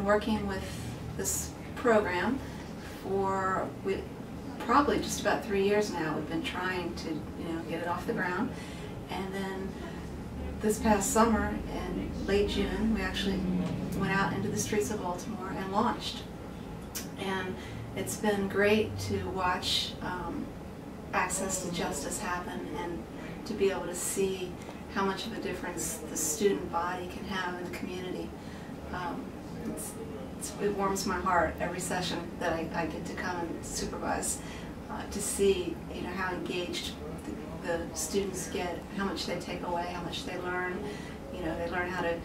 been working with this program for probably just about 3 years now. We've been trying to get it off the ground, and then this past summer in late June we actually went out into the streets of Baltimore and launched. And it's been great to watch access to justice happen and to be able to see how much of a difference the student body can have in the community. It warms my heart every session that I get to come and supervise, to see how engaged the students get, how much they take away, how much they learn. They learn how to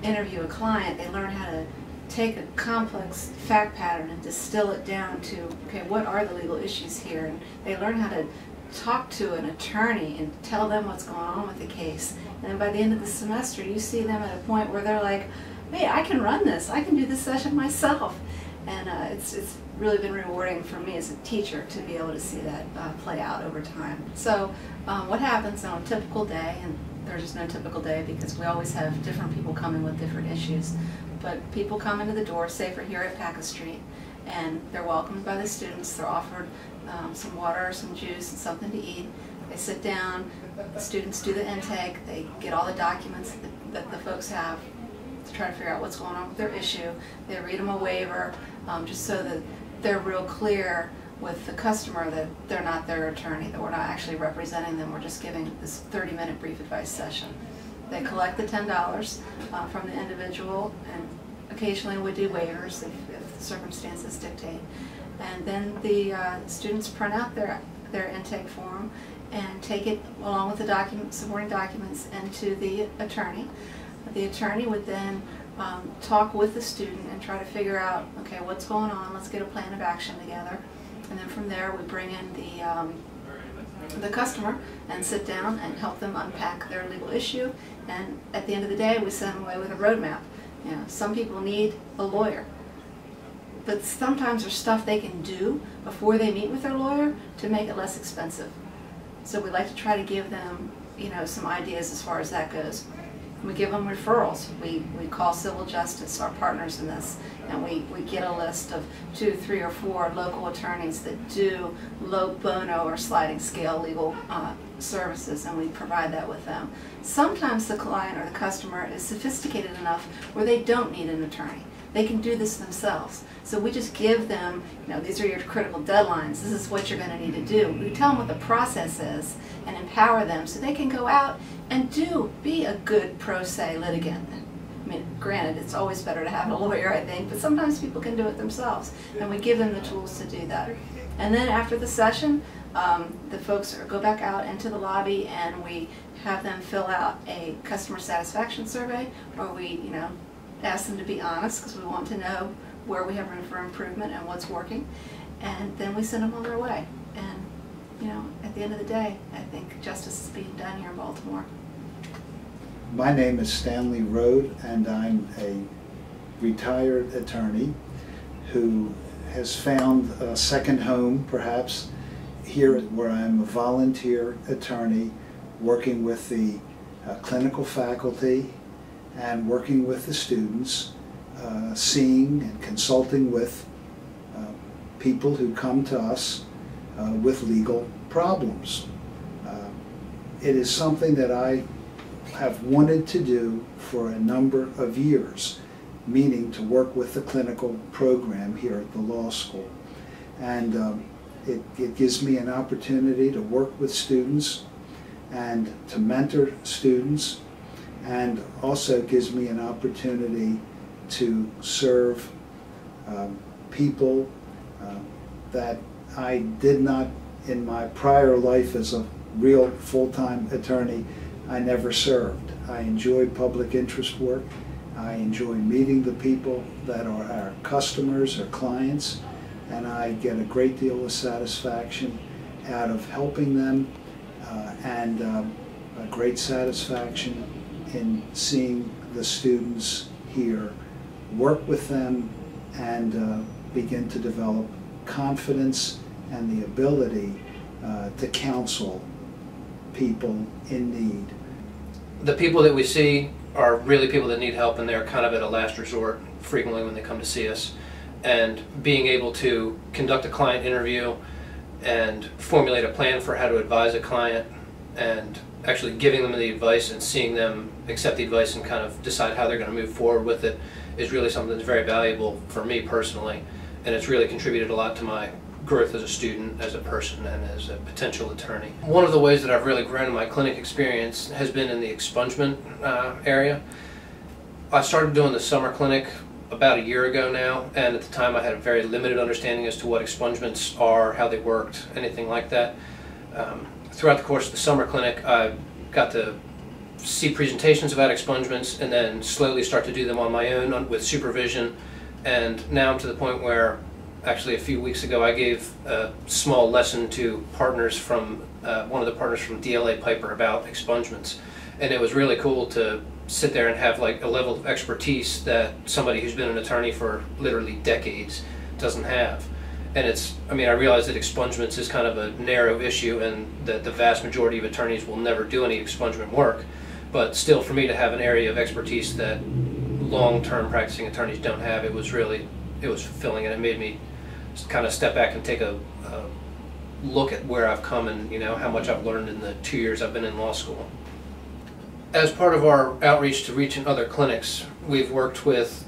interview a client, they learn how to take a complex fact pattern and distill it down to, okay, what are the legal issues here? And they learn how to talk to an attorney and tell them what's going on with the case. And then by the end of the semester, you see them at a point where they're like, hey, I can run this, I can do this session myself. And it's really been rewarding for me as a teacher to be able to see that play out over time. So what happens on a typical day, and there's just no typical day because we always have different people coming with different issues, but people come into the door, say for here at Packard Street, and they're welcomed by the students. They're offered some water, some juice, and something to eat. They sit down, the students do the intake, they get all the documents that the folks have to try to figure out what's going on with their issue. They read them a waiver, just so that they're real clear with the customer that they're not their attorney, that we're not actually representing them, we're just giving this 30-minute brief advice session. They collect the $10 from the individual, and occasionally we do waivers if the circumstances dictate. And then the students print out their intake form and take it along with the supporting documents into the attorney. The attorney would then talk with the student and try to figure out, okay, what's going on, let's get a plan of action together. And then from there we bring in the customer and sit down and help them unpack their legal issue. And at the end of the day, we send them away with a roadmap. Some people need a lawyer, but sometimes there's stuff they can do before they meet with their lawyer to make it less expensive. So we like to try to give them, some ideas as far as that goes. We give them referrals. We call Civil Justice our partners in this, and we get a list of 2, 3, or 4 local attorneys that do low bono or sliding scale legal services, and we provide that with them. Sometimes the client or the customer is sophisticated enough where they don't need an attorney. They can do this themselves. So we just give them, these are your critical deadlines, this is what you're going to need to do. We tell them what the process is and empower them so they can go out and be a good pro se litigant. I mean, granted, it's always better to have a lawyer, I think, but sometimes people can do it themselves, and we give them the tools to do that. And then after the session, the folks go back out into the lobby, and we have them fill out a customer satisfaction survey, where we, ask them to be honest, because we want to know where we have room for improvement and what's working, and then we send them on their way. And at the end of the day, I think justice is being done here in Baltimore. My name is Stanley Rode, and I'm a retired attorney who has found a second home, perhaps, here where I'm a volunteer attorney working with the clinical faculty and working with the students, seeing and consulting with people who come to us with legal problems. It is something that I have wanted to do for a number of years, meaning to work with the clinical program here at the law school. And it gives me an opportunity to work with students and to mentor students, and also gives me an opportunity to serve people that I did not, in my prior life as a real full-time attorney, I never served. I enjoy public interest work. I enjoy meeting the people that are our customers or clients, and I get a great deal of satisfaction out of helping them, and a great satisfaction in seeing the students here, work with them, and begin to develop confidence and the ability to counsel people in need. The people that we see are really people that need help, and they're kind of at a last resort frequently when they come to see us. And being able to conduct a client interview and formulate a plan for how to advise a client, and actually giving them the advice and seeing them accept the advice and kind of decide how they're going to move forward with it is really something that's very valuable for me personally, and it's really contributed a lot to my growth as a student, as a person, and as a potential attorney. One of the ways that I've really grown in my clinic experience has been in the expungement area. I started doing the summer clinic about a year ago now, and at the time I had a very limited understanding as to what expungements are, how they worked, anything like that. Throughout the course of the summer clinic, I got to see presentations about expungements and then slowly start to do them on my own with supervision, and now I'm to the point where actually a few weeks ago I gave a small lesson to partners from one of the partners from DLA Piper about expungements, and it was really cool to sit there and have like a level of expertise that somebody who's been an attorney for literally decades doesn't have. And it's, I mean, I realize that expungements is kind of a narrow issue and that the vast majority of attorneys will never do any expungement work, but still for me to have an area of expertise that long-term practicing attorneys don't have, it was fulfilling, and it made me kind of step back and take a look at where I've come and, you know, how much I've learned in the 2 years I've been in law school. As part of our outreach to reaching other clinics, we've worked with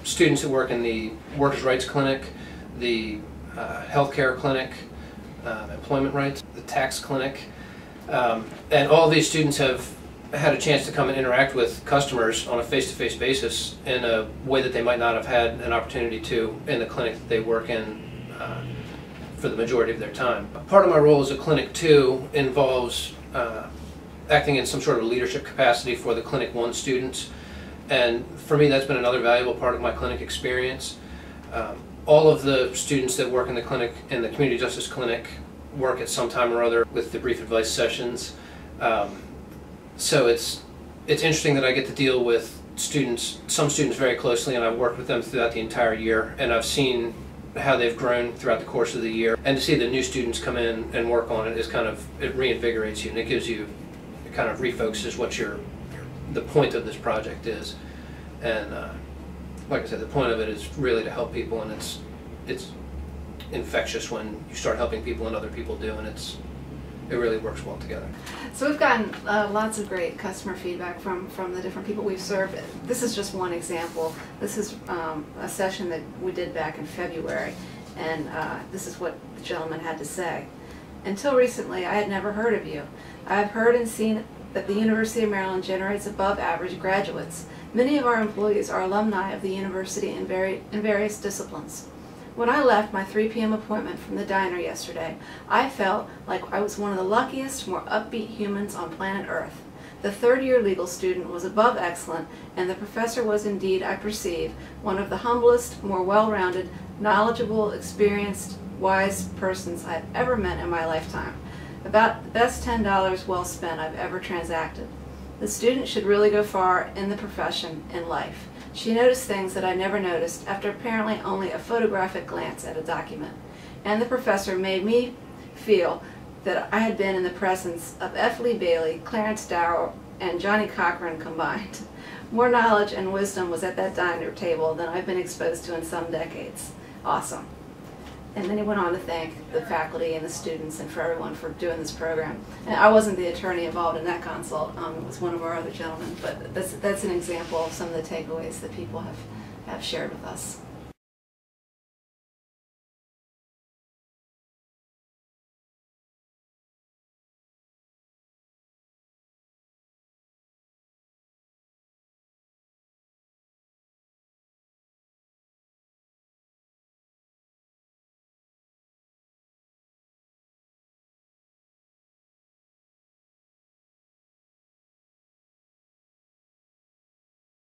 students who work in the workers' rights clinic, the healthcare clinic, employment rights, the tax clinic, and all these students have had a chance to come and interact with customers on a face-to-face basis in a way that they might not have had an opportunity to in the clinic that they work in for the majority of their time. Part of my role as a clinic too involves acting in some sort of leadership capacity for the Clinic 1 students, and for me that's been another valuable part of my clinic experience. All of the students that work in the clinic, in the community justice clinic, work at some time or other with the brief advice sessions. So it's interesting that I get to deal with students, some students very closely, and I've worked with them throughout the entire year, and I've seen how they've grown throughout the course of the year. And to see the new students come in and work on it is kind of, it reinvigorates you, and it gives you, it kind of refocuses what the point of this project is. And like I said, the point of it is really to help people, and it's infectious when you start helping people and other people do, and it really works well together. So we've gotten lots of great customer feedback from the different people we've served. This is just one example. This is a session that we did back in February, and this is what the gentleman had to say. Until recently, I had never heard of you. I have heard and seen that the University of Maryland generates above average graduates. Many of our employees are alumni of the university in various disciplines. When I left my 3 p.m. appointment from the diner yesterday, I felt like I was one of the luckiest, more upbeat humans on planet Earth. The third-year legal student was above excellent, and the professor was indeed, I perceive, one of the humblest, more well-rounded, knowledgeable, experienced, wise persons I've ever met in my lifetime. About the best $10 well spent I've ever transacted. The student should really go far in the profession, in life. She noticed things that I never noticed after apparently only a photographic glance at a document. And the professor made me feel that I had been in the presence of F. Lee Bailey, Clarence Darrow, and Johnny Cochran combined. More knowledge and wisdom was at that diner table than I've been exposed to in some decades. Awesome. And then he went on to thank the faculty and the students and for everyone for doing this program. And I wasn't the attorney involved in that consult. It was one of our other gentlemen. But that's an example of some of the takeaways that people have shared with us.